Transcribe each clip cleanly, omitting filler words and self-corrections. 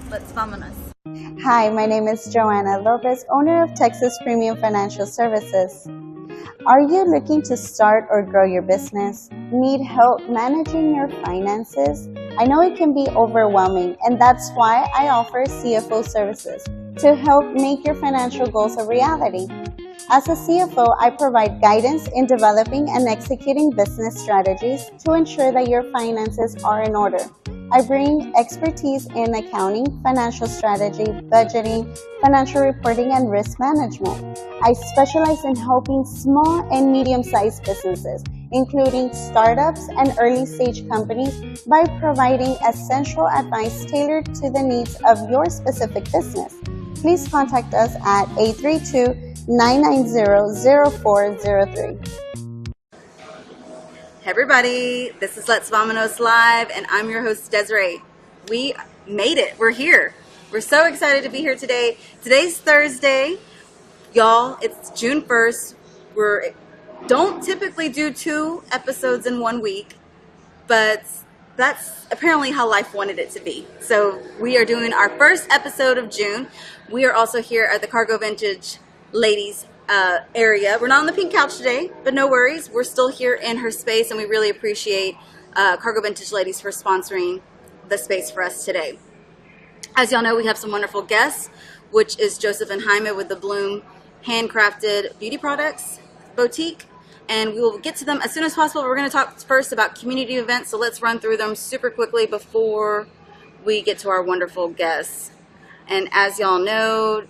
Let's vamonos. Hi, my name is Joanna Lopez, owner of Texas Premium Financial Services. Are you looking to start or grow your business? Need help managing your finances? I know it can be overwhelming, and that's why I offer CFO services to help make your financial goals a reality. As a CFO, I provide guidance in developing and executing business strategies to ensure that your finances are in order. I bring expertise in accounting, financial strategy, budgeting, financial reporting, and risk management. I specialize in helping small and medium-sized businesses, including startups and early-stage companies, by providing essential advice tailored to the needs of your specific business. Please contact us at 832-990-0403. Hey everybody, this is Let's Vamonos Live, and I'm your host Desiree. We made it. We're here. We're so excited to be here today. Today's Thursday, y'all. It's June 1st. We don't typically do 2 episodes in 1 week, but that's apparently how life wanted it to be. So we are doing our first episode of June. We are also here at the Cargo Vintage Ladies area. We're not on the pink couch today, but no worries. We're still here in her space, and we really appreciate Cargo Vintage Ladies for sponsoring the space for us today. As y'all know, we have some wonderful guests, which is Joseph and Jaime with the Bloom Handcrafted Beauty Products Boutique, and we will get to them as soon as possible. We're going to talk first about community events, so let's run through them super quickly before we get to our wonderful guests. And as y'all know,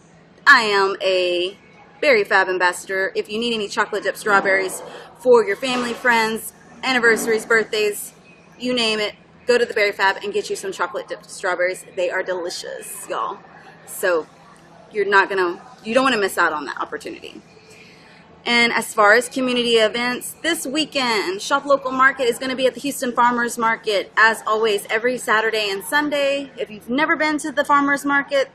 I am a Berry Fab ambassador. If you need any chocolate dipped strawberries for your family, friends, anniversaries, birthdays, you name it, go to the Berry Fab and get you some chocolate dipped strawberries. They are delicious, y'all. So you don't want to miss out on that opportunity. And as far as community events, this weekend, Shop Local Market is going to be at the Houston Farmers Market, as always, every Saturday and Sunday. If you've never been to the Farmers Market,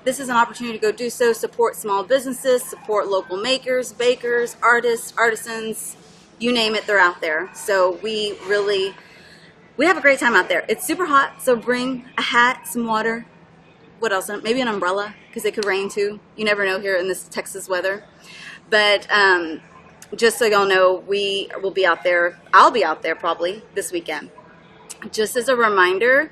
this is an opportunity to go do so, support small businesses, support local makers, bakers, artists, artisans, you name it, they're out there. So we have a great time out there. It's super hot, so bring a hat, some water, what else? Maybe an umbrella, because it could rain too. You never know here in this Texas weather. But just so y'all know, we will be out there. I'll be out there probably this weekend. Just as a reminder,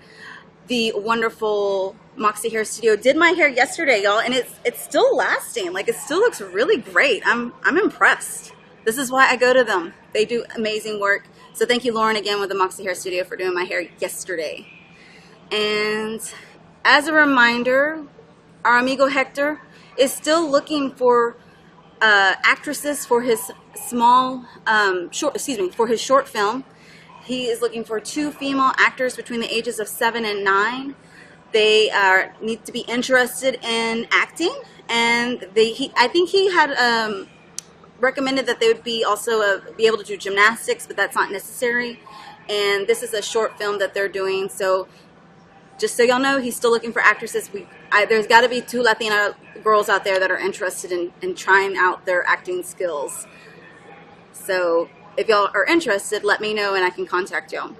the wonderful Moxie Hair Studio did my hair yesterday, y'all, and it's still lasting. Like, it still looks really great. I'm impressed. This is why I go to them. They do amazing work. So thank you, Lauren, again with the Moxie Hair Studio for doing my hair yesterday. And as a reminder, our amigo Hector is still looking for actresses for his for his short film. He is looking for 2 female actors between the ages of 7 and 9. They need to be interested in acting, and I think he had recommended that they would be also be able to do gymnastics, but that's not necessary. And this is a short film that they're doing, so just so y'all know, he's still looking for actresses. There's got to be 2 Latina girls out there that are interested in trying out their acting skills. So if y'all are interested, let me know and I can contact y'all.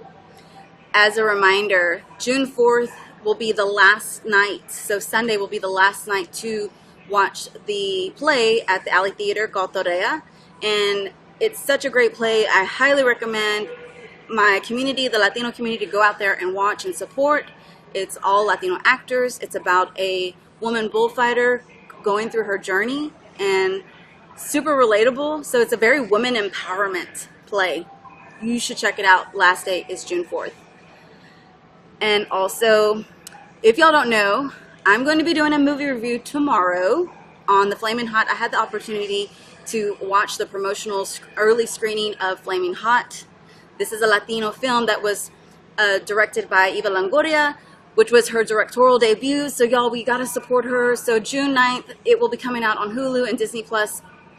As a reminder, June 4th will be the last night. So Sunday will be the last night to watch the play at the Alley Theater called Torea. And it's such a great play. I highly recommend my community, the Latino community, to go out there and watch and support. It's all Latino actors. It's about a woman bullfighter going through her journey, and super relatable. So it's a very women empowerment play. You should check it out. Last day is June 4th. And also, if y'all don't know, I'm going to be doing a movie review tomorrow on the Flamin' Hot. I had the opportunity to watch the promotional early screening of Flamin' Hot. This is a Latino film that was directed by Eva Longoria, which was her directorial debut. So y'all, we got to support her. So June 9th, it will be coming out on Hulu and Disney+.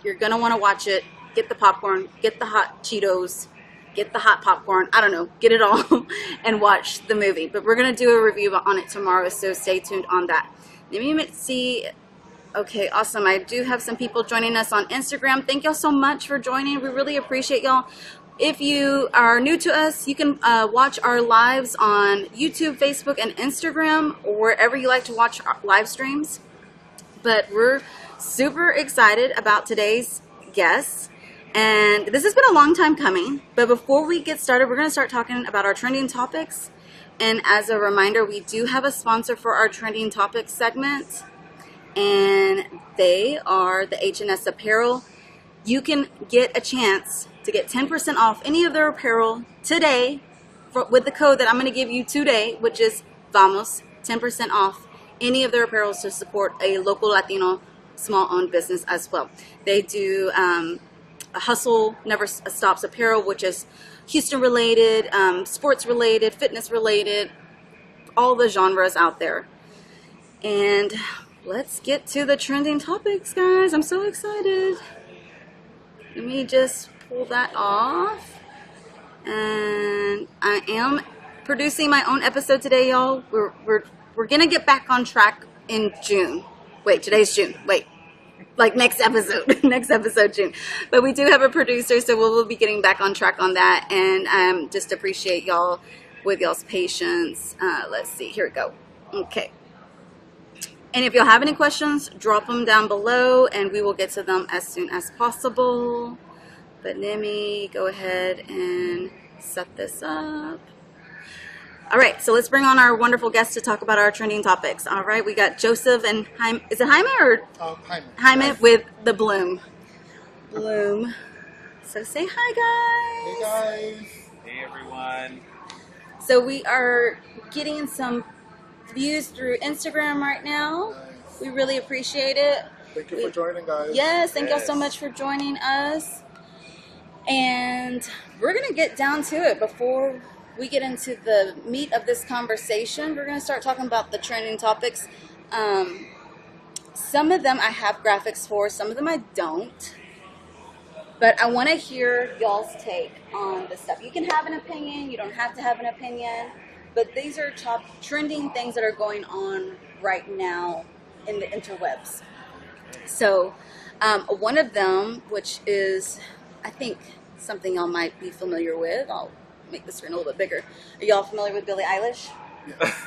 You're going to want to watch it. Get the popcorn, get the hot Cheetos, get the hot popcorn, I don't know, get it all and watch the movie. But we're going to do a review on it tomorrow, so stay tuned on that. Let me see. Okay, awesome. I do have some people joining us on Instagram. Thank y'all so much for joining. We really appreciate y'all. If you are new to us, you can watch our lives on YouTube, Facebook, and Instagram, or wherever you like to watch our live streams. But we're super excited about today's guests. And this has been a long time coming. But before we get started, we're going to start talking about our trending topics. And as a reminder, we do have a sponsor for our trending topics segment. And they are the H&S Apparel. You can get a chance to get 10% off any of their apparel today with the code that I'm going to give you today, which is VAMONOS, 10% off any of their apparel to support a local Latino small-owned business as well. They do a Hustle Never Stops Apparel, which is Houston-related, sports-related, fitness-related, all the genres out there. And let's get to the trending topics, guys. I'm so excited. Let me just pull that off. And I am producing my own episode today, y'all. We're gonna get back on track in June. Wait, today's June. Wait, like next episode, next episode June. But we do have a producer, so we'll be getting back on track on that. And just appreciate y'all with y'all's patience. Let's see. Here we go. Okay. And if y'all have any questions, drop them down below and we will get to them as soon as possible. But let me go ahead and set this up. All right, so let's bring on our wonderful guests to talk about our trending topics. All right, we got Joseph and Jaime. Is it Jaime or? Jaime. Jaime with the Bloom. Bloom. So say hi, guys. Hey, guys. Hey, everyone. So we are getting some views through Instagram right now. Nice. We really appreciate it. Thank you for joining, guys. Yes, thank y'all so Yes. much for joining us. And we're going to get down to it. Before we get into the meat of this conversation, we're going to start talking about the trending topics. Some of them I have graphics for, some of them I don't. But I want to hear y'all's take on the stuff. You can have an opinion, you don't have to have an opinion. But these are top trending things that are going on right now in the interwebs. So one of them, which is, I think, something y'all might be familiar with. I'll make the screen a little bit bigger. Are y'all familiar with Billie Eilish? Yes.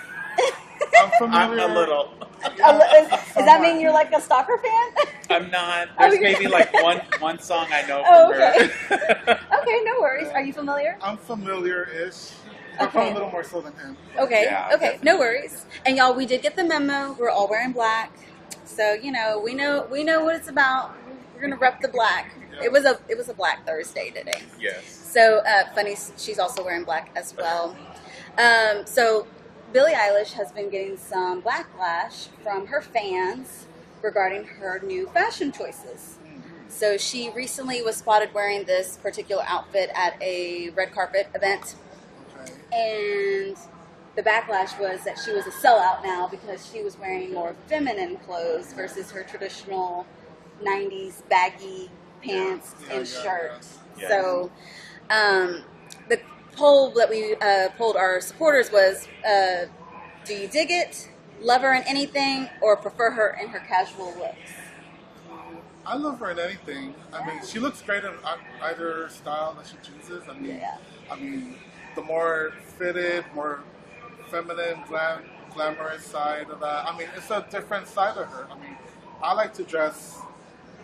I'm familiar. I'm a little. Does that mean you're like a stalker fan? I'm not. There's Okay. maybe like one song I know Oh, from okay. her. Okay, no worries. Are you familiar? I'm familiar-ish. I'm Okay. probably a little more so than him. Okay, Yeah, okay, no worries. And y'all, we did get the memo. We're all wearing black, so you know we know what it's about. We're gonna rep the black. Yeah. It was a Black Thursday today. Yes. So funny, she's also wearing black as well. So Billie Eilish has been getting some backlash from her fans regarding her new fashion choices. So she recently was spotted wearing this particular outfit at a red carpet event. Okay. And the backlash was that she was a sellout now because she was wearing more feminine clothes versus her traditional 90s baggy pants Yeah, and yeah, shirts. yeah. So the poll that we polled our supporters was, do you dig it, love her in anything, or prefer her in her casual looks? I love her in anything. I mean, she looks great in either style that she chooses. Yeah. I mean, the more fitted, more feminine, glamorous side of that. I mean, it's a different side of her. I mean, I like to dress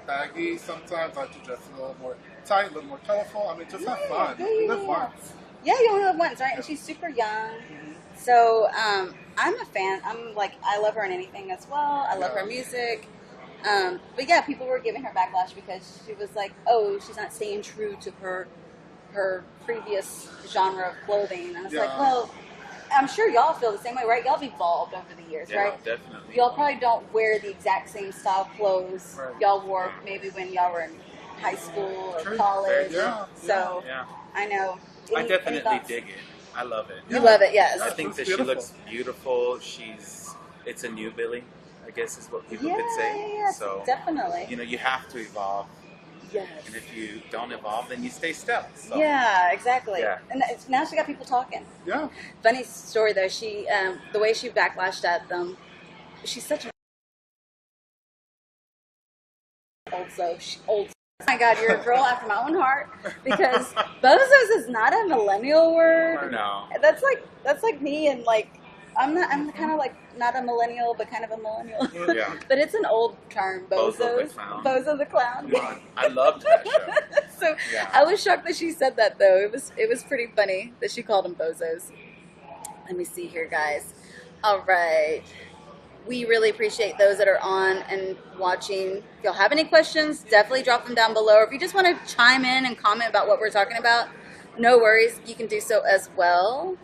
baggy sometimes. I like to dress a little more tight, a little more colorful. I mean, just have fun. Live once. Yeah, you only live once, right? And she's super young. So I'm a fan. I love her in anything as well. I love her music. But yeah, people were giving her backlash because she was like, oh, she's not staying true to her previous genre of clothing. And I was like, Yeah. well, I'm sure y'all feel the same way, right? Y'all have evolved over the years, Yeah, right? definitely. Y'all probably don't wear the exact same style clothes Right. y'all wore maybe when y'all were in high school or True. college. Yeah. So Yeah. I know. I Any definitely thoughts? dig it. I love it. You love it, yes. I Yeah. think It's that she beautiful. looks beautiful. It's a new Billy, I guess is what people Yeah, could say. yeah, So, definitely. you know, you have to evolve. Yes. And if you don't evolve, then you stay still. So, Yeah, exactly. Yeah. And now she got people talking. Yeah. Funny story though, she the way she backlashed at them, she's such a old Oh my God, you're a girl after my own heart, because bozos is not a millennial word. No. That's like me, and like I'm kind of like not a millennial, but kind of a millennial. Yeah. But it's an old term, Bozo the bozos. clown. Bozo the clown. Come on. I loved that show. So Yeah. I was shocked that she said that, though. It was pretty funny that she called them bozos. Let me see here, guys. All right. We really appreciate those that are on and watching. If y'all have any questions, definitely drop them down below. Or if you just want to chime in and comment about what we're talking about, no worries. You can do so as well.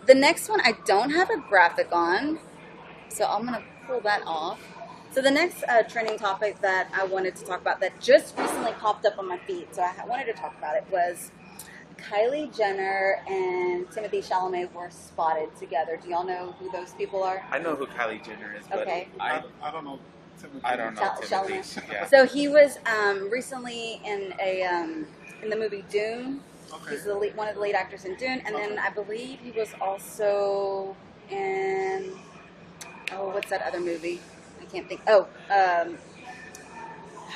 The next one, I don't have a graphic on, so I'm going to pull that off. So the next trending topic that I wanted to talk about that just recently popped up on my feed, so I wanted to talk about it, was Kylie Jenner and Timothy Chalamet were spotted together. Do y'all know who those people are? I know who Kylie Jenner is, but Okay. I don't know. Timothy. I don't know Timothy. Chalamet. Yeah. So he was recently in in the movie Dune. Okay. He's one of the lead actors in Dune, and then I believe he was also in what's that other movie? I can't think.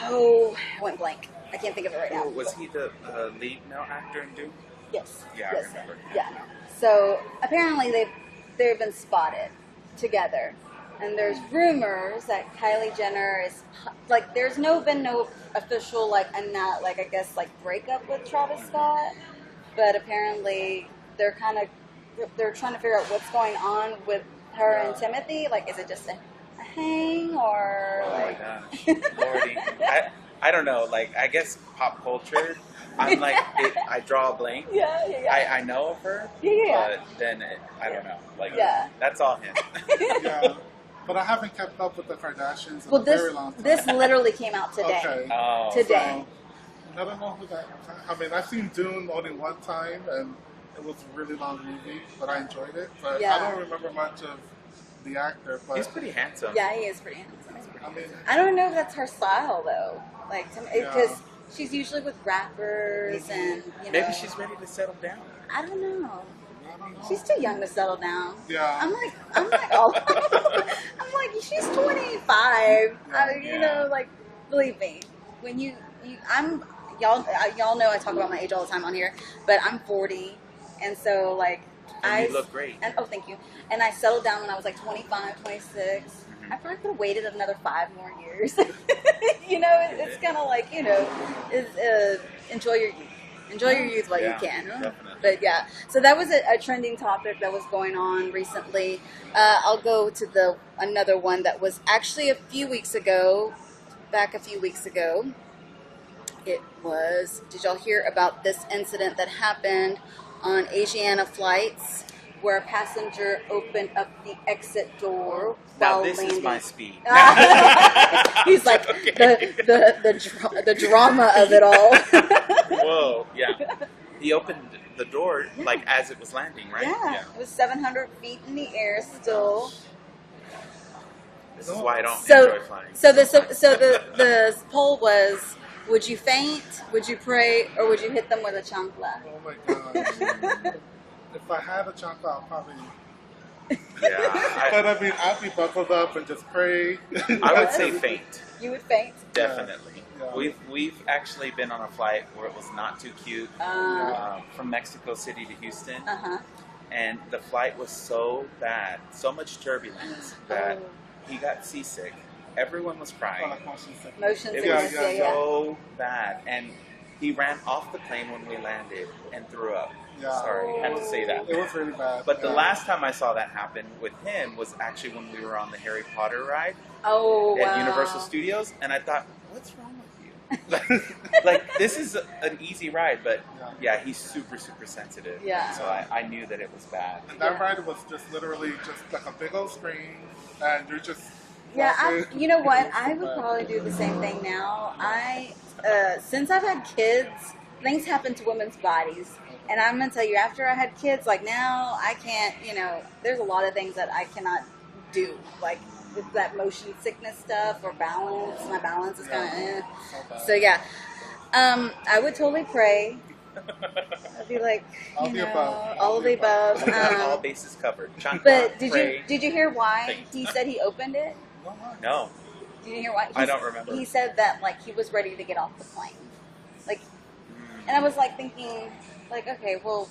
I went blank. I can't think of it right now. Was he the lead male actor in Doom? Yes. Yeah, I yes. remember. Yeah. So apparently they've been spotted together, and there's rumors that Kylie Jenner is like there's been no official like I guess like breakup with Travis Scott, but apparently they're trying to figure out what's going on with her and Timothy. Like, is it just a hang or Oh like? my gosh, Lordy. I don't know. Like, I guess pop culture. I'm like, I draw a blank. Yeah. I know of her, Yeah. but then I don't know. Like, Yeah. that's all him. Yeah, but I haven't kept up with the Kardashians in Well, a very long time. this literally came out today. Okay. Oh, Today. So, I don't know who that. I mean, I've seen Dune only one time, and it was a really long movie, but I enjoyed it. But Yeah. I don't remember much of the actor. But he's pretty handsome. Yeah, he is pretty handsome. I mean, I don't know if that's her style though. Like, because Yeah. she's usually with rappers and Maybe she's ready to settle down. I don't know. I don't know. She's too young to settle down. Yeah. I'm like, I'm like, she's 25. You know, like, believe me, when y'all know I talk about my age all the time on here, but I'm 40, and so like, And you look great. And oh, thank you. And I settled down when I was like 25, 26. I probably could have waited another 5 more years. It's kind of like, enjoy your youth. Enjoy your youth while you can. Definitely. But yeah, so that was a trending topic that was going on recently. I'll go to another one that was actually back a few weeks ago. It was, did y'all hear about this incident that happened on Asiana flights where a passenger opened up the exit door Now while this landing? is my speed. He's like the drama of it all. Whoa, yeah. He opened the door like as it was landing, right? Yeah, it was 700 feet in the air still. This is why I don't So enjoy flying. the poll was: would you faint, would you pray, or would you hit them with a chancla? Oh my gosh. If I had a chancla, I'll probably. Yeah, But I mean, I'd be buckled up and just pray. I would say faint. You would faint. Definitely. Yeah. We've actually been on a flight where it was not too cute from Mexico City to Houston, and the flight was so bad, so much turbulence that he got seasick. Everyone was crying. Motion It sickness. was so bad, and he ran off the plane when we landed and threw up. Yeah. Sorry, I had to say that. It was really bad. But the last time I saw that happen with him was actually when we were on the Harry Potter ride Oh, at wow. Universal Studios, and I thought, what's wrong with you? like this is an easy ride, but yeah, he's super, super sensitive. Yeah. So I knew that it was bad. And that ride was just literally just like a big old screen, and you're just. Yeah, you know what? I would probably do the same thing now. Since I've had kids, things happen to women's bodies. And I'm going to tell you, after I had kids, like now, I can't, there's a lot of things that I cannot do. Like with that motion sickness stuff or balance. My balance is kind of So yeah, I would totally pray. I'd be like, All the above. all of the above. We got all bases covered. Chancla, But pray. did you hear why he said he opened it? No. Did you hear what? I don't remember. He said that like he was ready to get off the plane, like, and I was like thinking, like, okay, well,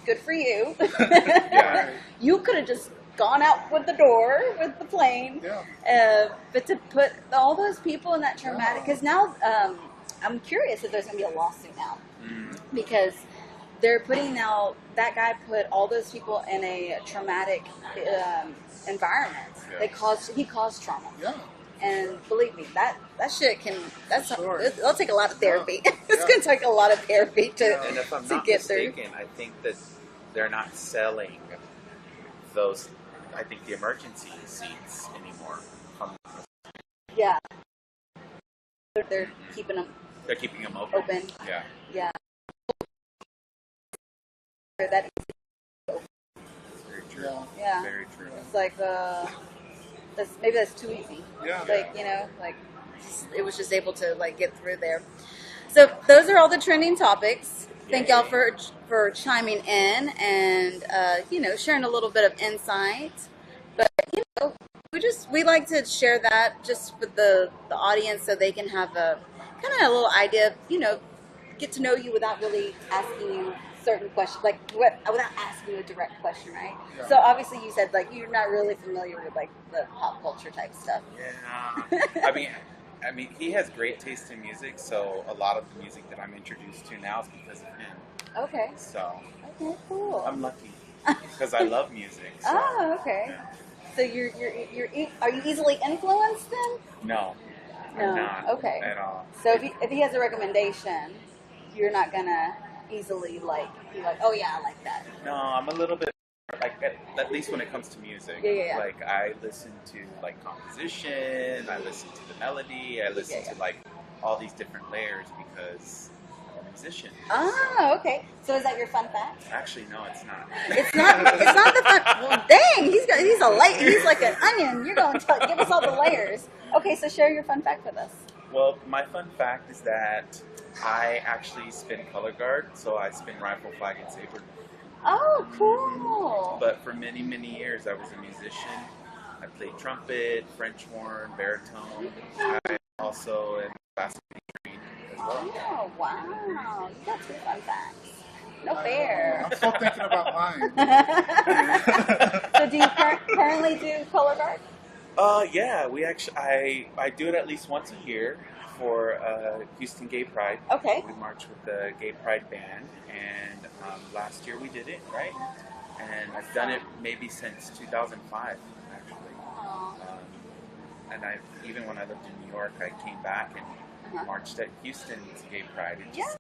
good for you. Yeah. You could have just gone out with the door with the plane. Yeah. But to put all those people in that traumatic, because now I'm curious if there's going to be a lawsuit now, because they're putting now, that guy put all those people in a traumatic environment. Yeah. He caused trauma. Yeah. And believe me, that shit Sure. it'll take a lot of therapy. Yeah. It's going to take a lot of therapy And if I'm to not get through. mistaken, I think that they're not selling those, I think, the emergency seats anymore. Yeah. They're keeping them They're keeping them open. Yeah. Yeah. That Very true. Yeah. yeah. Very true. It's like maybe that's too easy. Yeah. Like, you know, like it was just able to like get through there. So those are all the trending topics. Thank y'all for chiming in and you know, sharing a little bit of insight. But you know, we like to share that just with the audience so they can have a kind of a little idea, you know, get to know you without really asking you certain questions, like without asking you a direct question, right? Yeah. So obviously you said like you're not really familiar with like the pop culture type stuff. Yeah. I mean, he has great taste in music, so a lot of the music that I'm introduced to now is because of him. Okay. So Okay, cool. I'm lucky because I love music. So, Oh, okay. yeah. So are you easily influenced then? No, No. I'm not Okay. at all. So if he has a recommendation, you're not gonna easily like be like, oh yeah, I like that. No, I'm a little bit like at least when it comes to music. Yeah. Like I listen to like composition, I listen to the melody, I listen Yeah. to like all these different layers because I'm a musician. Oh, okay. So is that your fun fact? Actually, no, it's not. It's not the fun. Well, dang, he's like an onion. You're going to give us all the layers. Okay, so share your fun fact with us. Well, my fun fact is that I actually spin color guard, so I spin rifle, flag, and saber. Oh, cool. But for many, many years, I was a musician. I played trumpet, French horn, baritone. I also am classical trained as well. Oh, wow. You got two fun facts. No fair. I'm still thinking about mine. So do you currently do color guard? Yeah, we actually I do it at least once a year for Houston Gay Pride. Okay. We march with the Gay Pride band, and last year we did it, right? And I've done it maybe since 2005, actually. And even when I lived in New York, I came back and marched at Houston's Gay Pride. It just,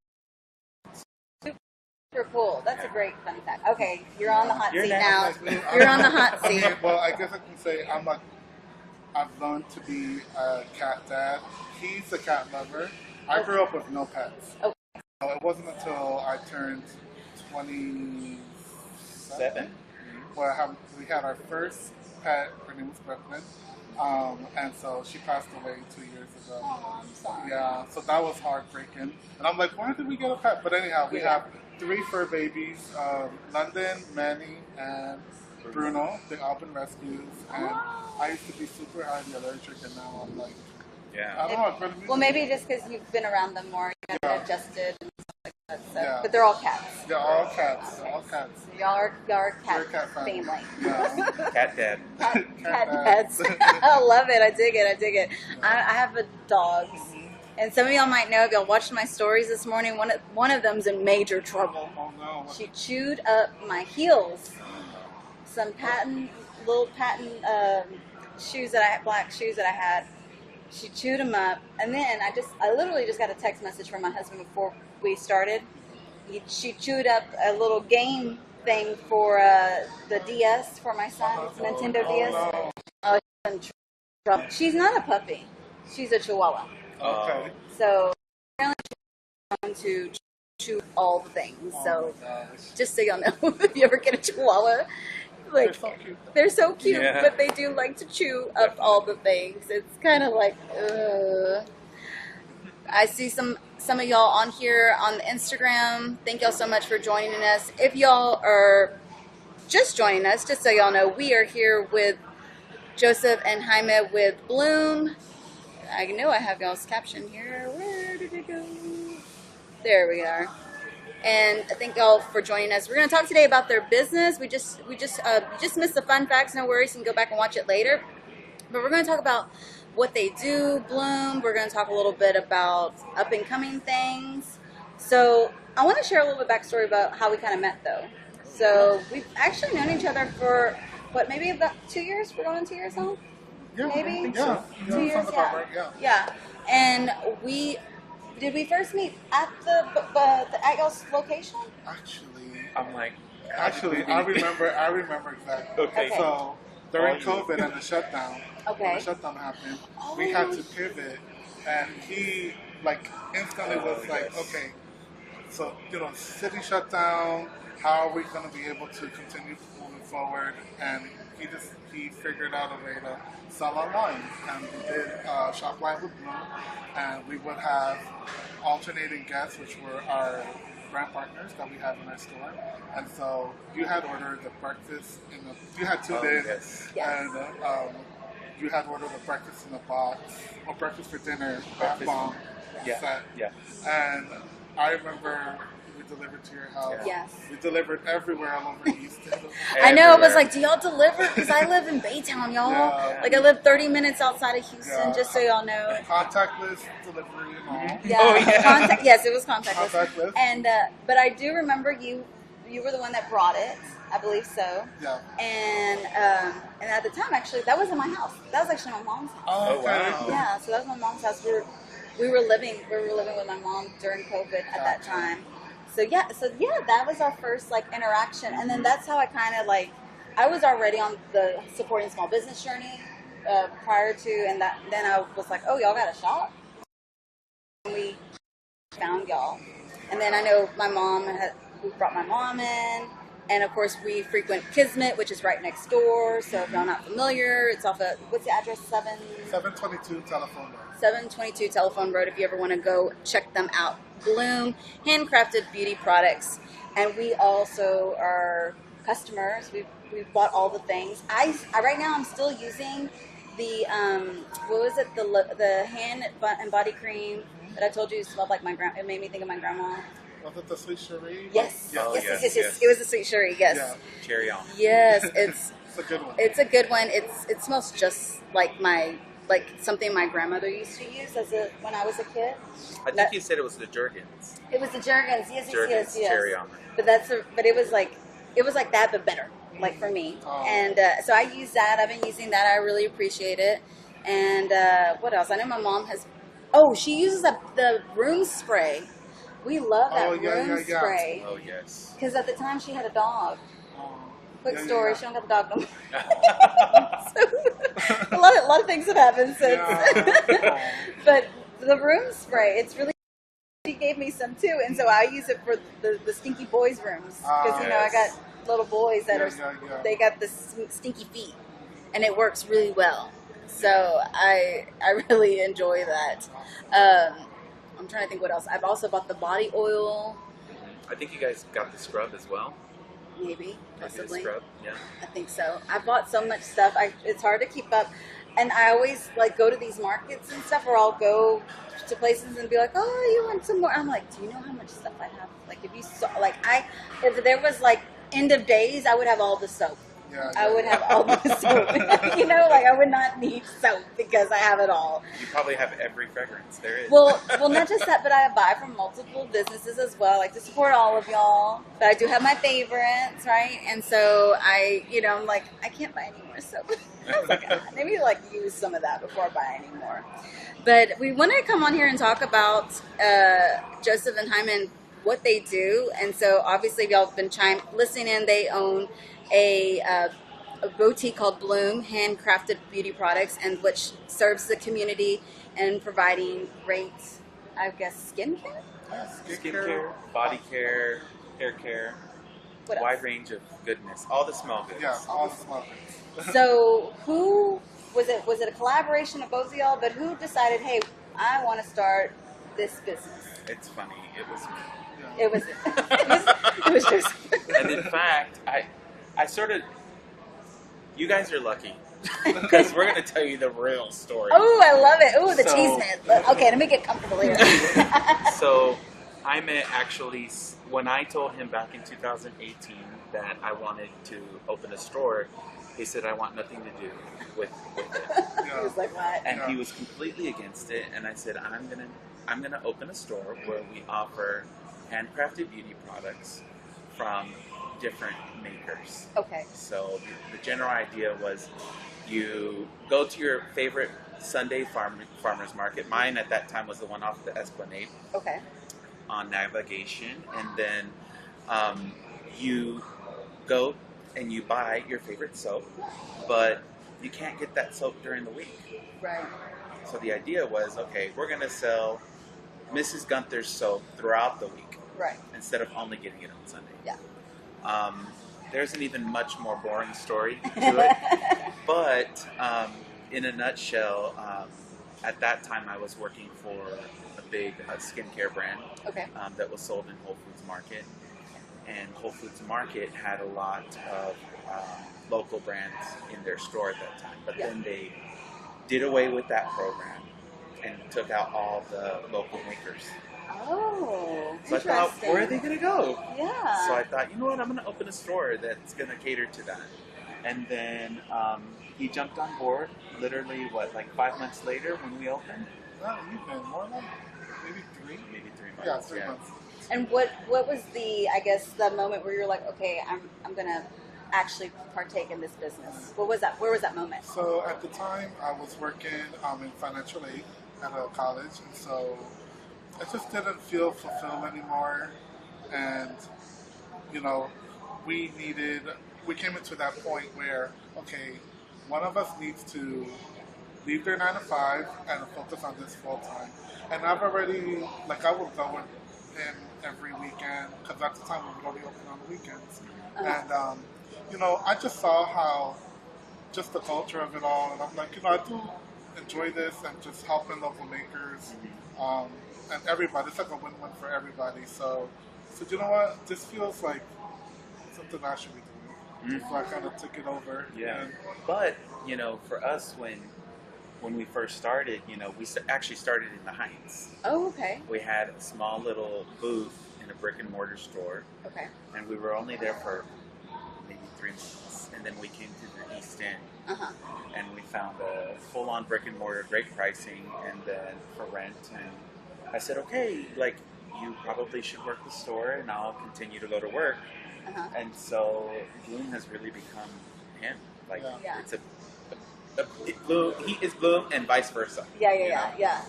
Super cool. That's a great fun fact. Okay, you're on the hot You're seat next. now. You're on the hot I mean, seat. well, I guess I can say I've learned to be a cat dad. He's a cat lover. I grew up with no pets. Okay. So it wasn't until I turned 27 Seven. where we had our first pet. Her name was Brooklyn. And so she passed away 2 years ago. Oh, I'm sorry. Yeah, so that was heartbreaking. And I'm like, why did we get a pet? But anyhow, we have 3 fur babies, London, Manny, and Bruno. They've all been rescues. And I used to be super highly allergic, and now I'm like, yeah. I don't know. I've been Well, maybe just because you've been around them more, you got adjusted and stuff like that. So. Yeah. But they're all cats. They're all cats. They're all cats. So y'all are We're a cat cat family. family. Yeah. Cat dad. Cat dads. I love it. I dig it. I have a dog. And some of y'all might know if y'all watched my stories this morning, one of them's in major trouble. Oh no. She chewed up my heels. Some little patent shoes that I had, black shoes that I had. She chewed them up, and then I literally just got a text message from my husband before we started. She chewed up a little game thing for the DS for my son, Nintendo DS. No. Oh, she's in trouble. She's not a puppy. She's a Chihuahua. Okay. So apparently she's going to chew all the things. So Oh my gosh. just so y'all know, if you ever get a Chihuahua, like They're so cute. they're so cute, Yeah. but they do like to chew up all the things. It's kind of like, I see some of y'all on here on the Instagram. Thank y'all so much for joining us. If y'all are just joining us, just so y'all know, we are here with Joseph and Jaime with Bloom I know I have y'all's caption here. Where did it go? There we are. And thank y'all for joining us. We're going to talk today about their business. We just missed the fun facts. No worries, you can go back and watch it later. But we're going to talk about what they do, Bloom. We're going to talk a little bit about up and coming things. So I want to share a little bit backstory about how we kind of met, though. So we've actually known each other for what, maybe about 2 years? We're going on 2 years now. Yeah, Maybe? Yeah. 2 years, sounds about right, yeah. And did we first meet at at y'all's location? I'm like, Actually, I remember exactly. Okay. So during COVID and the shutdown, Okay. when the shutdown happened, we had to pivot, and he like instantly was like, okay, so city shut down. How are we going to be able to continue moving forward? And he figured out a way to sell online, and we did shop live with Bloom, and we would have alternating guests, which were our brand partners that we have in our store. And so you had ordered the breakfast you had two days, Yes. and you had ordered the breakfast in a box, or breakfast for dinner, bath bomb set. Yeah. And I remember we delivered to your house. Yes. We delivered everywhere all over Houston. I know. I was like, do y'all deliver? Because I live in Baytown, y'all. Yeah. Like, I live 30 minutes outside of Houston, Yeah. just so y'all know. Contactless delivery and all. Yeah. Oh, yeah. Yes, it was contactless. Contactless. And but I do remember you were the one that brought it. I believe so. Yeah. And at the time, actually, that wasn't my house. That was actually my mom's house. Oh, okay. wow. Yeah, so that was my mom's house. We were living with my mom during COVID at that time. So yeah, that was our first like interaction, and then that's how I kind of like I was already on the supporting small business journey prior to, and then I was like, oh, y'all got a shop, and we found y'all, and then I know we brought my mom in. And of course, we frequent Kismet, which is right next door. So if y'all not familiar, it's off of, what's the address? 722 telephone road. 722 Telephone Road. If you ever want to go check them out, Bloom, handcrafted beauty products, and we also are customers. We've bought all the things. I right now I'm still using the what was it, the hand and body cream that I told you smelled like my grandma. It made me think of my grandma. Was it the Sweet Cherie? Yes. Yeah. Oh, Yes. yes. It was a Sweet Cherie. Yes. Yeah. Cherry on. Yes. It's It's a good one. It's a good one. It smells just like something my grandmother used to use when I was a kid. I think you said it was the Jergens. It was the Jergens. Yes. Cherry on. But it was like that, but better. Like for me. Oh. And so I use that. I've been using that. I really appreciate it. And what else? I know my mom has. Oh, she uses the room spray. We love that room spray. Yeah. Oh, yes. Because at the time she had a dog. Quick Yeah, story. yeah. She don't got the dog no more. So, a lot of things have happened since. Yeah. But the room spray, it's really. She gave me some too, and so I use it for the stinky boys' rooms because I Yes. got little boys that they got the stinky feet, and it works really well. So I really enjoy that. I'm trying to think what else. I've also bought the body oil. I think you guys got the scrub as well. Maybe, Maybe the possibly. scrub. Yeah. I think so. I bought so much stuff. It's hard to keep up. And I always like go to these markets and stuff, or I'll go to places and be like, "Oh, you want some more?" I'm like, "Do you know how much stuff I have?" Like, if you saw, if there was like end of days, I would have all the soap. Yeah, I would have all the soap. I would not need soap because I have it all. You probably have every fragrance there is. Well, not just that, but I buy from multiple businesses as well. I like to support all of y'all, but I do have my favorites, right? And so I'm like, I can't buy any more soap. I was like, maybe use some of that before I buy any more. But we want to come on here and talk about Joseph and Jaime, what they do. And so obviously, if y'all have been listening in, they own a boutique called Bloom, handcrafted beauty products, and which serves the community and providing great, I guess, skincare. Skincare, body care, hair care, What else? wide range of goodness, all the small goods. Yeah, all the small things. So who was it? Was it a collaboration of both of y'all? But who decided, hey, I want to start this business? It's funny. It was me. It was just. And in fact, I sort of, You guys are lucky because we're going to tell you the real story. Oh, I love it. Oh, the So- cheese man. Okay, let me get comfortable here. So Jaime actually, when I told him back in 2018 that I wanted to open a store, he said, I want nothing to do with it. He was like, what? And he was completely against it. And I said, I'm gonna open a store where we offer handcrafted beauty products from different makers. Okay. So the general idea was you go to your favorite Sunday farmer's market. Mine at that time was the one off the Esplanade Okay. on Navigation. And then you go and you buy your favorite soap, but you can't get that soap during the week. Right. So the idea was, okay, we're going to sell Mrs. Gunther's soap throughout the week Right. instead of only getting it on Sunday. Yeah. There's an even much more boring story to it. But in a nutshell, at that time I was working for a big skincare brand Okay. that was sold in Whole Foods Market. And Whole Foods Market had a lot of local brands in their store at that time. But Yeah. then they did away with that program and took out all the local makers. Oh, So I thought, interesting. where are they going to go? Yeah. So I thought, you know what, I'm going to open a store that's going to cater to that. And then he jumped on board literally, like 5 months later when we opened? Not even, more than maybe 3? Maybe 3 Yeah, months. 3 months. And what was the, I guess, the moment where you're like, okay, I'm gonna actually partake in this business? What was that? Where was that moment? So at the time, I was working in financial aid at a college, and so I just didn't feel fulfilled anymore. And you know, we came into that point where, okay, one of us needs to leave their 9 to 5 and focus on this full time. And I've already, like, I would go in every weekend, because at the time we would only open on the weekends. And you know, I just saw how just the culture of it all, and I'm like, you know, I do enjoy this and just helping local makers and everybody. It's like a win-win for everybody. So you know what? This feels like something I should be doing. So I kind of took it over. Yeah. And, But, you know, for us, when we first started, you know, we actually started in the Heights. Oh, okay. We had a small little booth in a brick and mortar store, Okay. and we were only there for maybe 3 months. And then we came to the East End, Uh-huh. and we found a full-on brick and mortar, great pricing, and then for rent. And I said, okay, like, you probably should work the store, and I'll continue to go to work. Uh-huh. And so Bloom has really become him. Like, Yeah. it's Bloom, he is Bloom, and vice versa. Yeah, you know? yeah.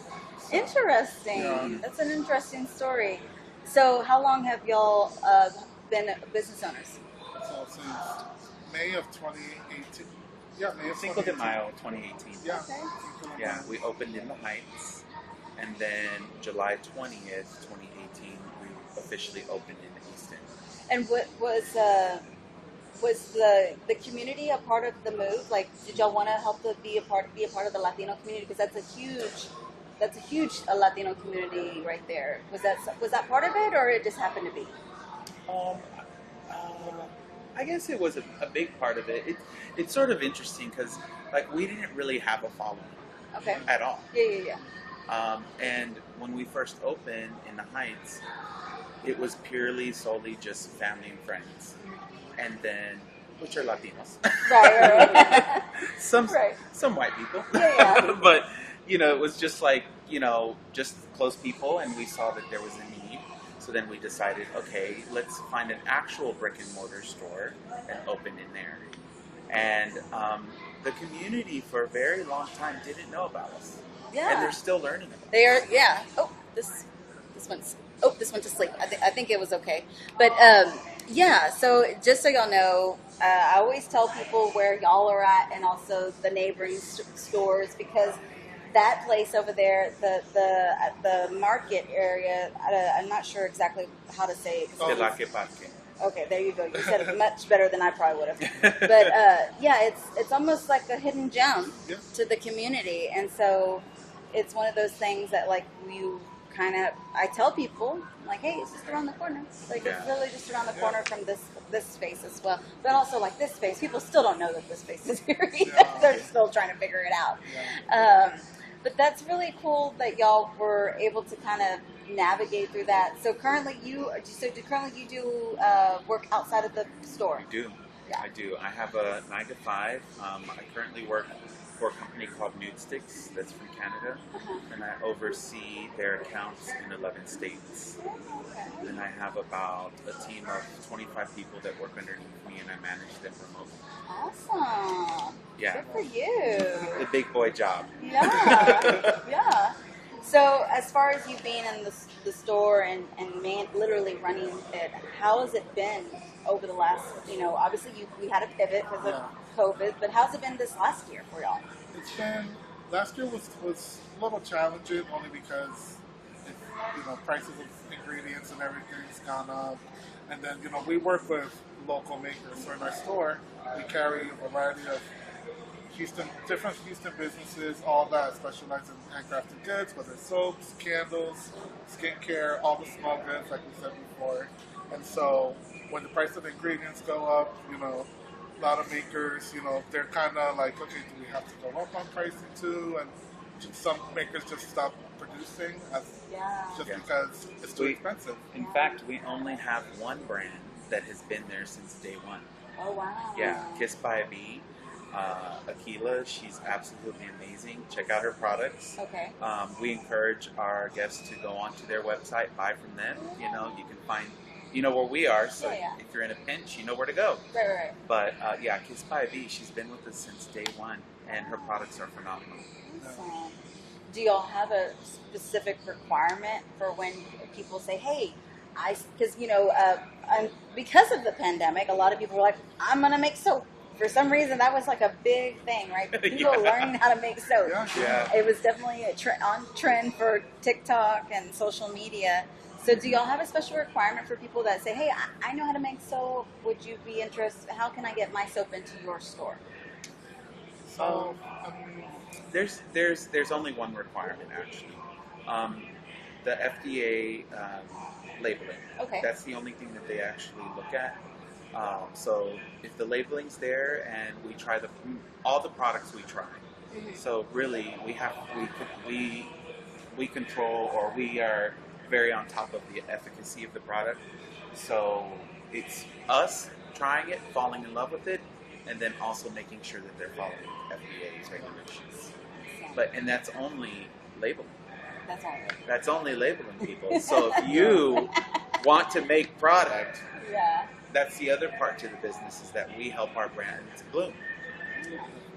Interesting. Yeah. That's an interesting story. So how long have y'all been business owners? so since May of 2018. Yeah, May of Cinco de 2018. Mayo 2018. Yeah. Okay. Cinco de Yeah, Mayo. we opened in the Heights, and then July 20th, 2018, we officially opened in the East End. And what was the community a part of the move? Like, did y'all want to help be a part of the Latino community? Because that's a huge Latino community right there. Was that part of it, or it just happened to be? I guess it was a big part of it. It's sort of interesting because, like, we didn't really have a following Okay. at all. Yeah. And when we first opened in the Heights, it was solely just family and friends. And then, which are Latinos. Right. some Right. some white people. Yeah. But, you know, it was just like, you know, just close people, and we saw that there was a need. So then we decided, okay, let's find an actual brick and mortar store and open in there. And the community for a very long time didn't know about us. Yeah. And they're still learning about us. They are. Yeah. Oh, this went to sleep. I think it was okay. But yeah. So just so y'all know, I always tell people where y'all are at, and also the neighboring stores, because that place over there, the market area, I'm not sure exactly how to say it. De la que Parque. Okay, there you go. You said it much better than I probably would have. But yeah, it's almost like a hidden gem Yeah. to the community, and so it's one of those things that, like, you I tell people, I'm like, hey, it's just around the corner. Like, it's really just around the corner from this space as well. But also, like, this space, people still don't know that this space is here either. They're still trying to figure it out. But that's really cool that y'all were able to kind of navigate through that. So currently you do work outside of the store? I do. Yeah. I do. I have a 9 to 5. I currently work for a company called Nude Sticks that's from Canada, and I oversee their accounts in 11 states. And I have about a team of 25 people that work underneath me, and I manage them remotely. Awesome. Yeah. Good for you. The big boy job. Yeah. Yeah. So as far as you being in the store and literally running it, how has it been over the last, obviously we had a pivot because of COVID, but how's it been this last year for y'all? It's been, last year was a little challenging only because, prices of ingredients and everything's gone up. And then, we work with local makers. So in our store, we carry a variety of different Houston businesses, all that specialize in handcrafted goods, whether it's soaps, candles, skincare, all the small goods, like we said before. And so when the price of ingredients go up, a lot of makers, they're kind of like, okay, do we have to go up on pricing too? And some makers just stop producing because it's too expensive. In fact, we only have one brand that has been there since day one. Oh, wow. Yeah, Kissed by a Bee. Akila, she's absolutely amazing. Check out her products. Okay. We encourage our guests to go onto their website, buy from them. You can find, where we are. So if you're in a pinch, you know where to go. Right. But Kissed by a Bee, she's been with us since day one, and her products are phenomenal. Awesome. Do y'all have a specific requirement for when people say, hey, because because of the pandemic, a lot of people were like, I'm gonna make soap. For some reason, that was like a big thing, right? People learning how to make soap. Yeah. It was definitely on trend for TikTok and social media. So do y'all have a special requirement for people that say, hey, I know how to make soap. Would you be interested? How can I get my soap into your store? So, there's only one requirement, actually. The FDA labeling. Okay. That's the only thing that they actually look at. So if the labeling's there and we try all the products we try. So really we control, or we are very on top of the efficacy of the product. So it's us trying it, falling in love with it, and then also making sure that they're following FDA's regulations. And that's only labeling. That's only labeling, people. So if you want to make product, that's the other part to the business, is that we help our brand to bloom.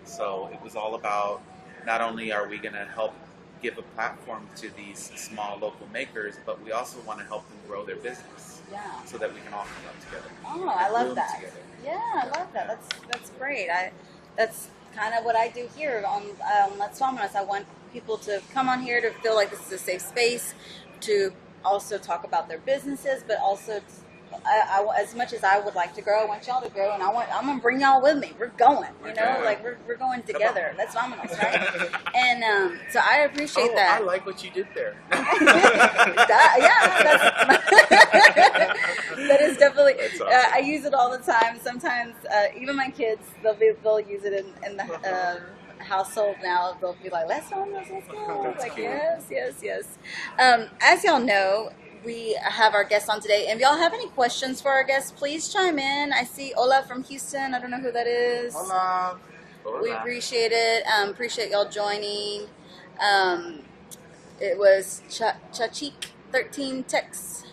So it was all about, not only are we going to help give a platform to these small local makers, but we also want to help them grow their business. So that we can all come up together. Oh, I love that. Together. Yeah, I love that. That's great. That's kind of what I do here on Let's VAMONOS. I want people to come on here to feel like this is a safe space, to also talk about their businesses, but also as much as I would like to grow, I want y'all to grow, and I'm gonna bring y'all with me. We're going, like we're going together. Let's VAMONOS, right? And so I appreciate that. I like what you did there. That is definitely. Awesome. I use it all the time. Sometimes even my kids, they'll use it in the household now. They'll be like, "Let's VAMONOS, let's go." That's like, cool. yes. As y'all know, we have our guests on today, and if y'all have any questions for our guests, please chime in. I see Ola from Houston. I don't know who that is. Hola. We appreciate it. Appreciate y'all joining. It was Chachik13 Tex.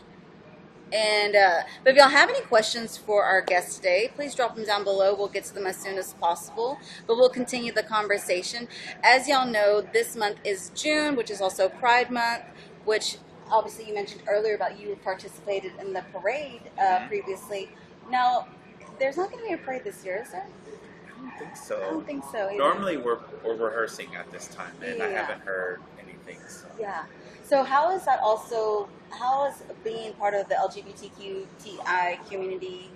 And but if y'all have any questions for our guest today, please drop them down below. We'll get to them as soon as possible, but we'll continue the conversation. As y'all know, this month is June, which is also Pride Month, which obviously you mentioned earlier about you participated in the parade previously. Now, there's not going to be a parade this year, is there? I don't think so. Either. Normally we're rehearsing at this time, and I haven't heard anything. So. Yeah. So how is that also, how has being part of the LGBTQTI community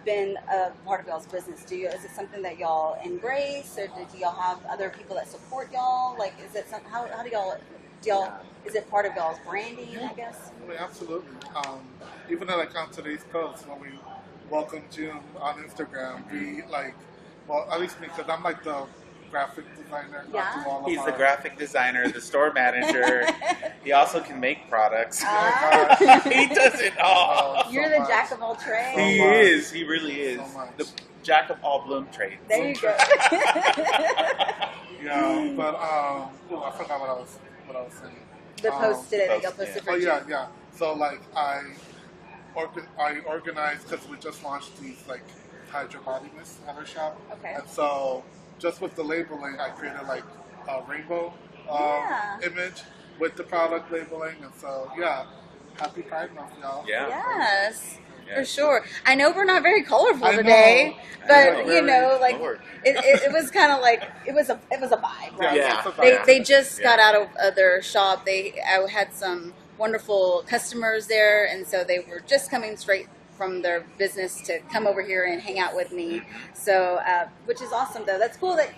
been a part of y'all's business? Is it something that y'all embrace, or do y'all have other people that support y'all? Like, is it how do y'all Do y'all, is it part of y'all's branding, I guess? I mean, absolutely. Even like on today's post, when we welcomed June on Instagram, we like, well, at least me, because I'm like the graphic designer. I Yeah. do all of He's the our- graphic designer, the store manager. He also can make products. Ah. He does it all. So You're the much. jack of all trades. So He much. is. He really is. So much. The jack of all bloom trades. There you go. Yeah, but oh, I forgot what I was saying. The post today that y'all post, posted Oh for yeah, June. yeah. So like I organized because we just launched these like hydro body mist at our shop. Okay. And so just with the labeling, I created like a rainbow Yeah. image with the product labeling, and so yeah, happy Pride Month, y'all. Yeah. Yes. Yeah. For sure. I know we're not very colorful I know. today, I but know. you know, like Lord. it was kind of like it was a vibe, right? Yeah. it's a vibe. They just Yeah. got out of their shop. I had some wonderful customers there, and so they were just coming straight from their business to come over here and hang out with me. So, which is awesome, though. That's cool that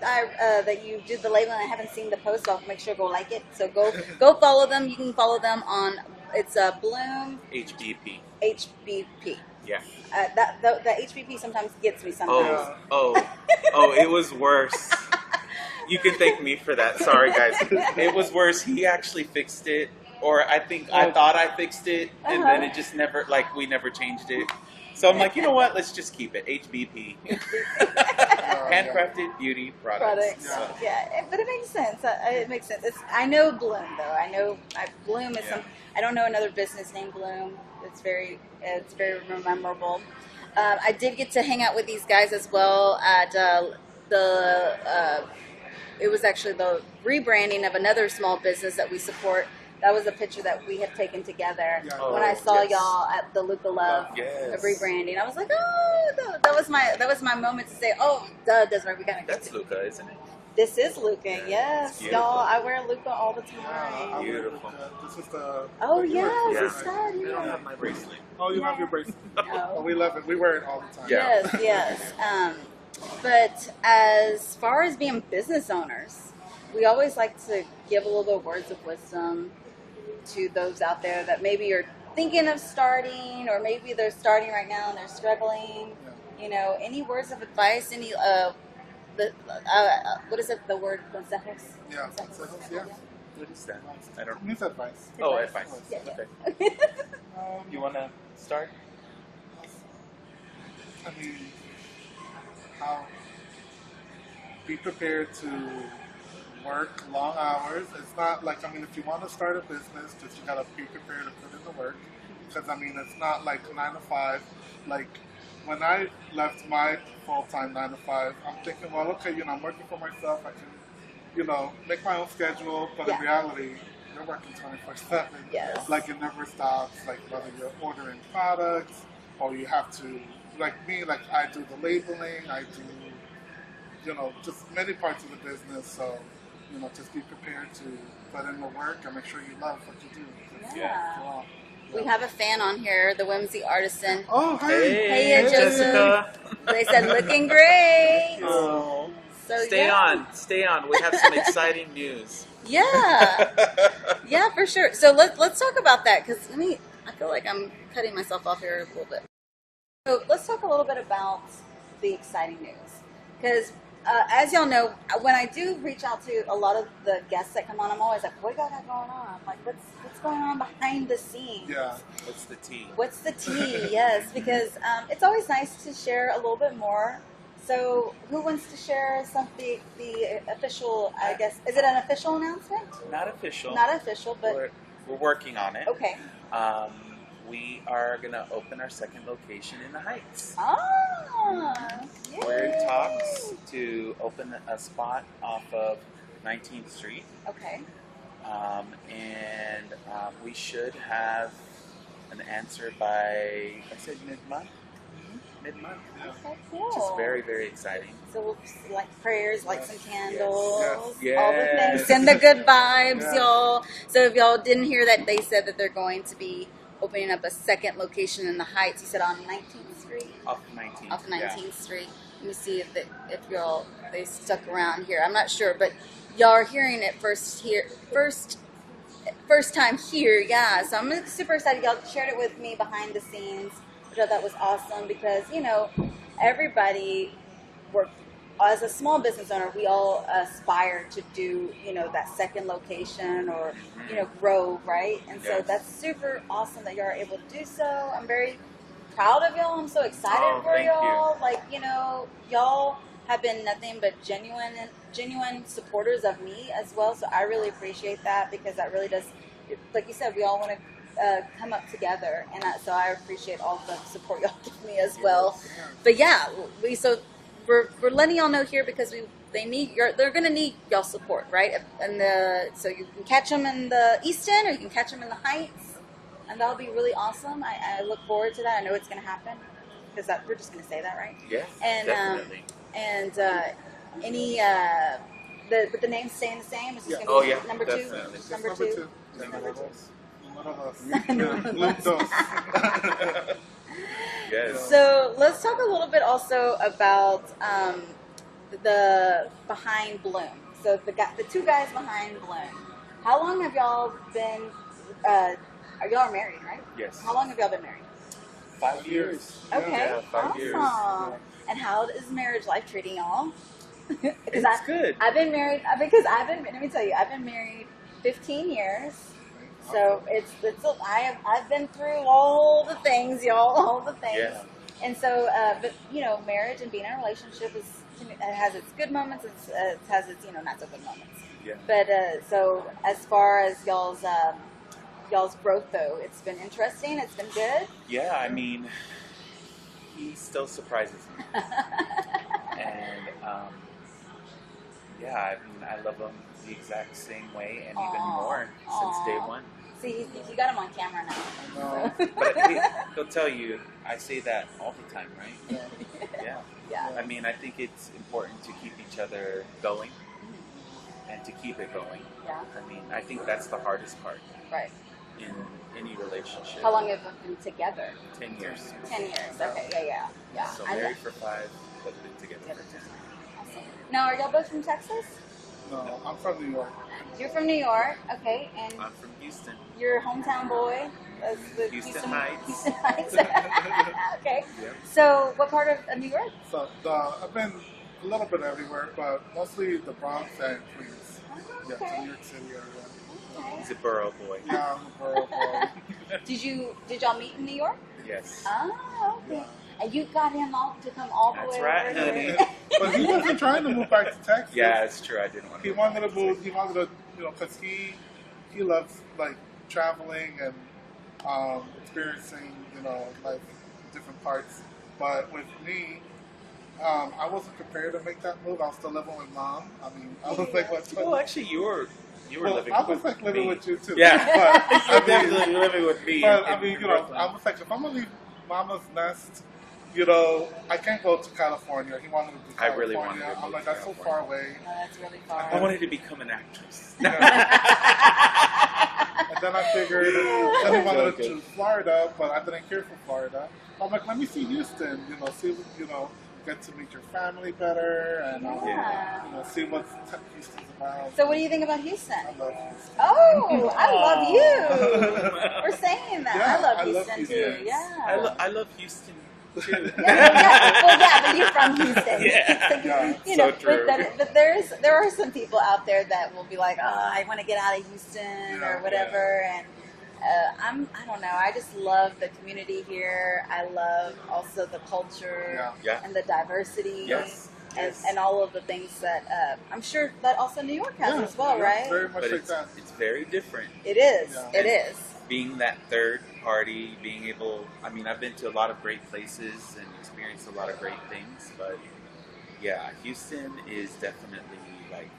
that you did the labeling. I haven't seen the post, so I'll make sure to go like it. So go follow them. You can follow them on it's Bloom HBP. HBP. Yeah. The HBP sometimes gets me sometimes. Oh, it was worse. You can thank me for that. Sorry, guys. It was worse. He actually fixed it. Or I thought I fixed it, and then it just never, like, we never changed it. So I'm like, you know what? Let's just keep it. HBP. Handcrafted beauty products. Products. Yeah, but it makes sense. It makes sense. I know Bloom, though. I know Bloom is Yeah. I don't know another business named Bloom. It's very memorable. I did get to hang out with these guys as well at it was actually the rebranding of another small business that we support. That was a picture that we had taken together Yeah. when I saw yes. y'all at the Luca Love Yes. rebranding. I was like, oh, that was my moment to say, oh, duh, Desiree, we gotta That's Luca, isn't it? This is Luca, Yeah, yes, it's beautiful. y'all. I wear Luca all the Yeah, time. I would Beautiful. look at- This is the. Oh, the yes, earring, Yeah. it's right? that, I don't yeah. have my bracelet. Oh, you have Yeah. your bracelet. No. Oh, we love it. We wear it all the time. Yeah. Yes, yes. But as far as being business owners, we always like to give a little bit of words of wisdom to those out there that maybe are thinking of starting, or maybe they're starting right now and they're struggling. Yeah. You know, any words of advice? Any what is it? The word consejos? Yeah. Consejos. Yeah. What is that? I don't. Means advice. Oh, advice. Yeah. Okay. Um, You want to start? I mean, how be prepared to work long hours. It's not like, I mean, if you want to start a business, just you gotta be prepared to put in the work. Because I mean, it's not like 9 to 5. Like when I left my full-time 9 to 5, I'm thinking, well, okay, you know, I'm working for myself. I can, you know, make my own schedule. But Yeah. in reality, you're working 24/7. Yes. Like it never stops. Like whether you're ordering products or you have to, like me, like I do the labeling, I do, you know, just many parts of the business. So, you know, just be prepared to put in the work and make sure you love what you do. 'Cause, Yeah. wow. We have a fan on here, the Whimsy Artisan. Oh, hey. Hey, Jessica. They said looking great. Oh. So Stay yeah. on. We have some exciting news. Yeah, yeah, for sure. So let's talk about that, because I feel like I'm cutting myself off here a little bit. So let's talk a little bit about the exciting news, because as y'all know, when I do reach out to a lot of the guests that come on, I'm always like, what y'all got going on? Like, what's going on behind the scenes? Yeah. What's the tea? What's the tea? Yes, because it's always nice to share a little bit more. So, who wants to share the official? I guess, is it an official announcement? Not official. Not official, but We're working on it. okay. We are gonna open our second location in the Heights. Ah, We're in yay. talks to open a spot off of 19th Street, Okay. and we should have an answer by, I said mid-month. Mid-month. Okay, cool. Which is very, very exciting. So we'll like prayers, light some Yes. candles, Yes. all the things. Yes. Send the good vibes, Yes. y'all. So if y'all didn't hear that, they said that they're going to be opening up a second location in the Heights. You said on 19th Street? Off 19th. Off yeah. 19th Street. Let me see if they stuck around here. I'm not sure, but y'all are hearing it first First time here, yeah. So I'm super excited. Y'all shared it with me behind the scenes, which I thought was awesome because, you know, everybody worked. As a small business owner, we all aspire to do, you know, that second location or, you know, grow, right? And so Yes. that's super awesome that y'all are able to do so. I'm very proud of y'all. I'm so excited for thank you. y'all. Like, you know, y'all have been nothing but genuine supporters of me as well. So I really appreciate that because that really does, like you said, we all want to come up together, and so I appreciate all the support y'all give me as well. But yeah, we're letting y'all know here because they're gonna need y'all support, right? And so you can catch them in the East End or you can catch them in the Heights, and that'll be really awesome. I look forward to that. I know it's gonna happen because we're just gonna say that, right? Yes, And definitely. But the name's staying the same. It's just Yeah. gonna be Oh, yeah, number definitely. two. Number Number two. two. Number two. Número dos. Yes. So let's talk a little bit also about the behind Bloom. So the two guys behind Bloom. How long have y'all been? Are y'all married, right? Yes. How long have y'all been married? 5 years. Okay, Yeah, 5 awesome. years. And how is marriage life treating y'all? It's good. I've been married because let me tell you, I've been married 15 years. So I've been through all the things, y'all, all the things. Yeah. And so, but you know, marriage and being in a relationship it has its good moments, it has its not so good moments. Yeah. But so as far as y'all's growth though, it's been interesting. It's been good. Yeah, I mean, he still surprises me. And yeah, I mean, I love him the exact same way and even more since day one. See, you got him on camera now. But he'll tell you, I say that all the time, right? Yeah. Yeah. I mean, I think it's important to keep each other going and to keep it going. Yeah. I mean, I think that's the hardest part Right. in any relationship. How long have you been together? 10 years. 10 years. Okay. Yeah. So I married know. for 5, but been together for 10. Awesome. Now, are y'all both from Texas? No, I'm from New York. You're from New York, okay, and I'm from Houston. you're a hometown boy. That's the Houston Heights. Houston Heights. Okay. Yep. So, what part of New York? So I've been a little bit everywhere, but mostly the Bronx and Queens. Yeah, Okay. to New York City area. Okay. He's a borough boy. Yeah, I'm a borough boy. Did y'all meet in New York? Yes. Oh, okay. Yeah. And you got him to come all the That's way right, over honey. here. But he wasn't trying to move back to Texas. Yeah, it's true. I didn't want to. He wanted to move. He wanted to, because he loves like traveling and experiencing, like different parts. But with me, I wasn't prepared to make that move. I was still living with mom. I mean, I was like, what? Well, actually, you were living I was with like living me. with you too. Yeah. but, You're definitely living with me. But in- I mean, in Brooklyn. I was like, if I'm gonna leave Mama's nest, I can't go to California. He wanted to do I California. really wanted to I'm move like, to that's so far away. No, that's really far. I wanted to become an actress. And then I figured, then he wanted to Joking. choose Florida, but I didn't care for Florida. I'm like, let me see Houston. Get to meet your family better and Yeah. see what Houston's about. So, what do you think about Houston? I love Houston. Oh, I love you for saying that. Yeah, I love I love Houston Houston. too. Yeah. I love Houston too. Yeah, but you're from Houston. Yeah. Yeah. So true. But there are some people out there that will be like, oh, I want to get out of Houston or whatever, and I don't know. I just love the community here. I love also the culture Yeah. and the diversity. Yes. And all of the things that I'm sure that also New York has as well, yeah, right? Very much But like that. it's very different. It is. Yeah. It is. Being that third party, being able, I've been to a lot of great places and experienced a lot of great things, but yeah, Houston is definitely like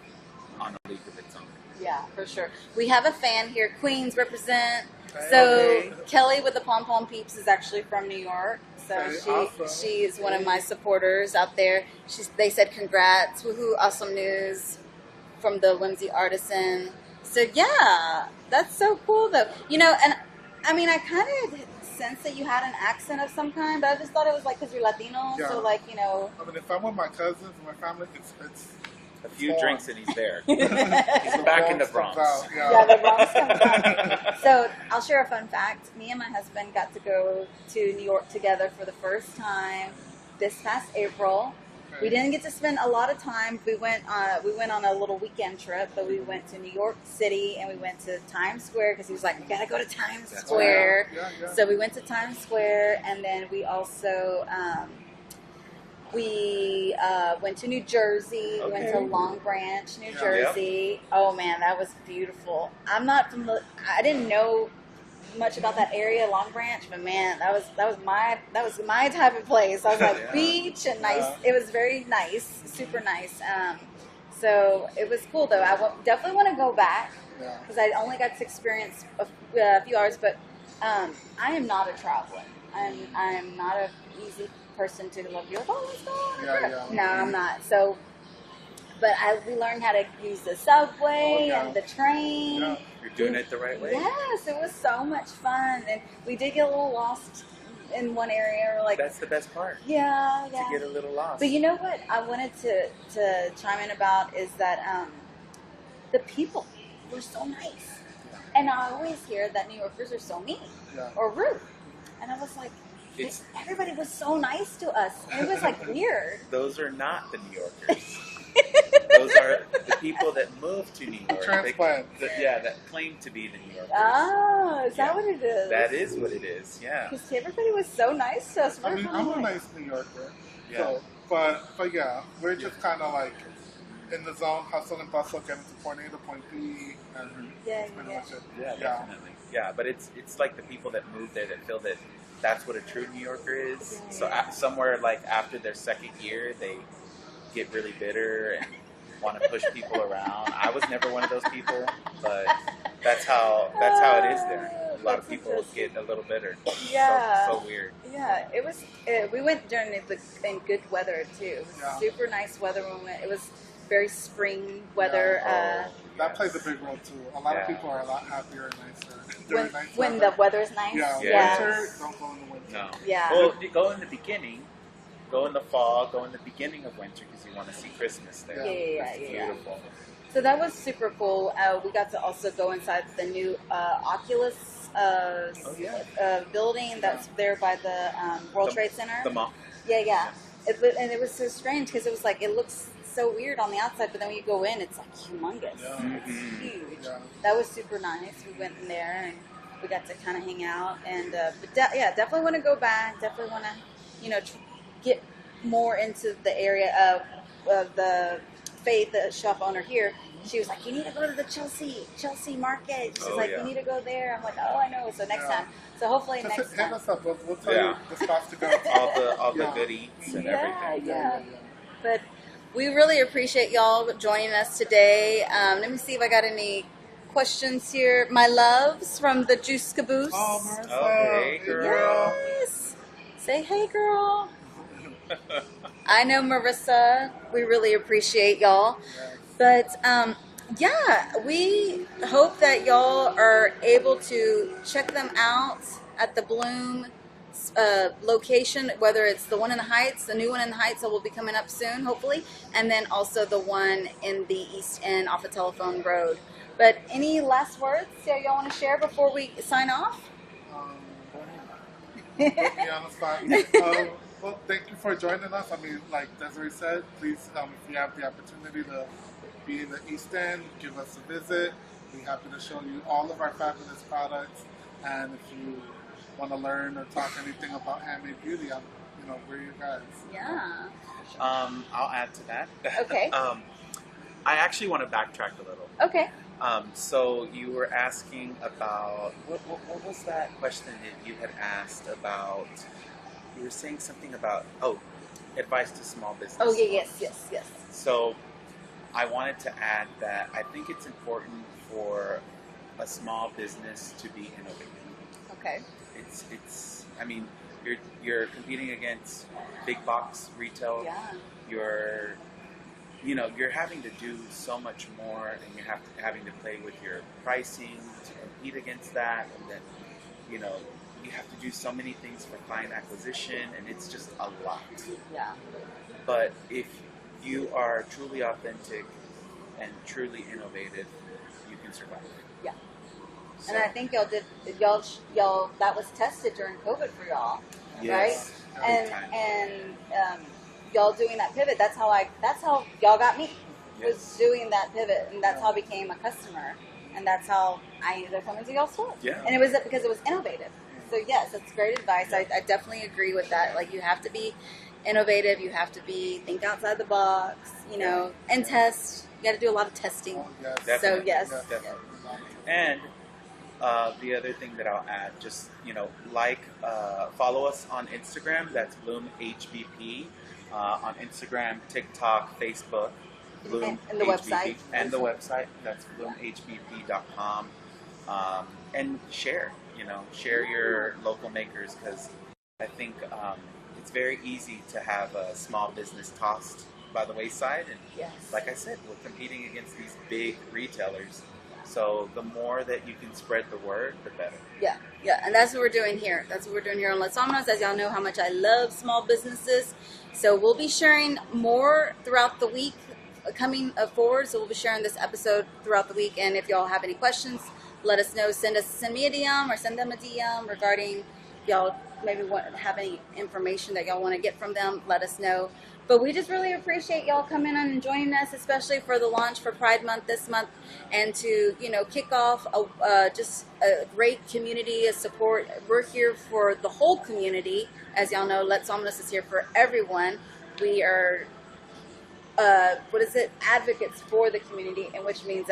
on a league of its own. Yeah, for sure. We have a fan here. Queens represent. So Kelly with the Pom Pom Peeps is actually from New York. So Okay, she is one of my supporters out there. They said congrats, woohoo, awesome news from the Whimsy Artisan. So yeah, that's so cool though. And I kind of sensed that you had an accent of some kind, but I just thought it was like because you're Latino. Yeah. So I mean, if I'm with my cousins and my family, A few drinks and he's there. The He's back in the Bronx. Bronx comes out, Yeah, the Bronx comes out. So I'll share a fun fact. Me and my husband got to go to New York together for the first time this past April. We didn't get to spend a lot of time. We went on a little weekend trip, but we went to New York City and we went to Times Square because he was like, "We gotta go to Times Square." Yeah. So we went to Times Square, and then we also went to New Jersey. We went to Long Branch, New Jersey. Oh man, that was beautiful. I didn't know much about that area, Long Branch, but man, that was my type of place. I was like beach and nice. It was very nice, super nice. So it was cool though. Definitely want to go back because I only got to experience a few hours. But I am not a traveler. I'm not an easy person to love. You're like, oh, let's go on a trip. No, I'm not. So, but we learned how to use the subway and the train. Yeah. You're doing it the right way. Yes, it was so much fun, and we did get a little lost in one area. Like that's the best part. Yeah. To get a little lost. But you know what I wanted to chime in about is that the people were so nice, and I always hear that New Yorkers are so mean or rude, and I was like, everybody was so nice to us, and it was like weird. Those are not the New Yorkers. Those are the people that moved to New York. Transplant. That claim to be the New Yorkers. Oh, is that what it is? That is what it is, yeah. Because everybody was so nice to us. I mean, I'm a nice New Yorker. Yeah. So, but yeah, we're just kind of like in the zone, hustle and bustle, getting to point A to point B, and that's pretty much it. Yeah, definitely. Yeah, but it's like the people that move there that feel that that's what a true New Yorker is. Yeah. So somewhere like after their second year, they get really bitter and want to push people around. I was never one of those people, but that's how it is there. A lot of people get a little bitter. Yeah. So weird. Yeah, it was. We went during in good weather too. It was super nice weather when we went. It was very spring weather. That plays a big role too. A lot of people are a lot happier and nicer when the weather's nice. Yeah. Winter, don't go in the winter. No. Yeah. Well, you go in the beginning. Go in the fall. Go in the beginning of winter because you want to see Christmas there. Yeah. It's beautiful. So that was super cool. We got to also go inside the new Oculus building that's there by the World Trade Center. The mall. Yeah. And it was so strange because it was like, it looks so weird on the outside, but then when you go in, it's like humongous. Yeah. It's huge. Yeah. That was super nice. We went in there and we got to kind of hang out. And definitely want to go back. Definitely want to, get more into the area of the Faith, the shop owner here. She was like, you need to go to the Chelsea market. She's like, you need to go there. I'm like, oh, I know. So next time. So hopefully just next hit time. us up. We'll tell you the spots to go. All the good eats and everything. Yeah. But we really appreciate y'all joining us today. Let me see if I got any questions here. My loves from the Juice Caboose. Oh, Marissa. Oh, hey, girl. Yes. Say hey, girl. I know, Marissa. We really appreciate y'all. But we hope that y'all are able to check them out at the Bloom location, whether it's the one in the Heights, the new one in the Heights that will be coming up soon, hopefully, and then also the one in the East End off of Telephone Road. But any last words y'all want to share before we sign off? Put me on the spot. Well, thank you for joining us. I mean, like Desiree said, please, if you have the opportunity to be in the East End, give us a visit. We're happy to show you all of our fabulous products. And if you want to learn or talk anything about handmade beauty, we're you guys. Yeah. I'll add to that. Okay. I actually want to backtrack a little. Okay. So you were asking about, what was that question that you had asked about? You were saying something about, advice to small business. Oh, yeah, yes. So I wanted to add that I think it's important for a small business to be innovative. Okay. It's I mean, you're competing against big box retail. Yeah. You're having to do so much more, and you're having to play with your pricing to compete against that, and then, you have to do so many things for client acquisition, and it's just a lot. Yeah. But if you are truly authentic and truly innovative, you can survive. Yeah. So, And I think y'all that was tested during COVID for y'all, yes, right? big time. And y'all doing that pivot. That's how y'all got me. Was Yes. doing that pivot, and that's how I became a customer, and that's how I ended up coming to y'all's store. Yeah. And it was because it was innovative. So yes, that's great advice. Yeah. I definitely agree with that. Like, you have to be innovative. You have to think outside the box. You know, and test. You got to do a lot of testing. Oh, yes. So Definitely. yes. Definitely. And the other thing that I'll add, just follow us on Instagram. That's Bloom HBP on Instagram, TikTok, Facebook. Bloom And the HBP, website. and the website. That's bloomhbp.com. And share your local makers, because I think it's very easy to have a small business tossed by the wayside. And Yes. like I said, we're competing against these big retailers. So the more that you can spread the word, the better. Yeah, and that's what we're doing here. That's what we're doing here on Let's VAMONOS. As y'all know how much I love small businesses. So we'll be sharing more throughout the week coming forward. So we'll be sharing this episode throughout the week. And if y'all have any questions, let us know. Send me a DM or send them a DM regarding y'all maybe have any information that y'all want to get from them. Let us know. But we just really appreciate y'all coming on and joining us, especially for the launch for Pride Month this month, and to kick off just a great community of support. We're here for the whole community, as y'all know. Let's VAMONOS is here for everyone. We are advocates for the community, and which means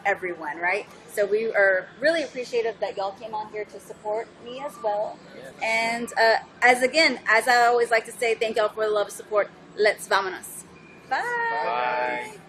everyone, right? So we are really appreciative that y'all came on here to support me as well. And as I always like to say, thank y'all for the love and support. Let's VAMONOS. Bye. Bye.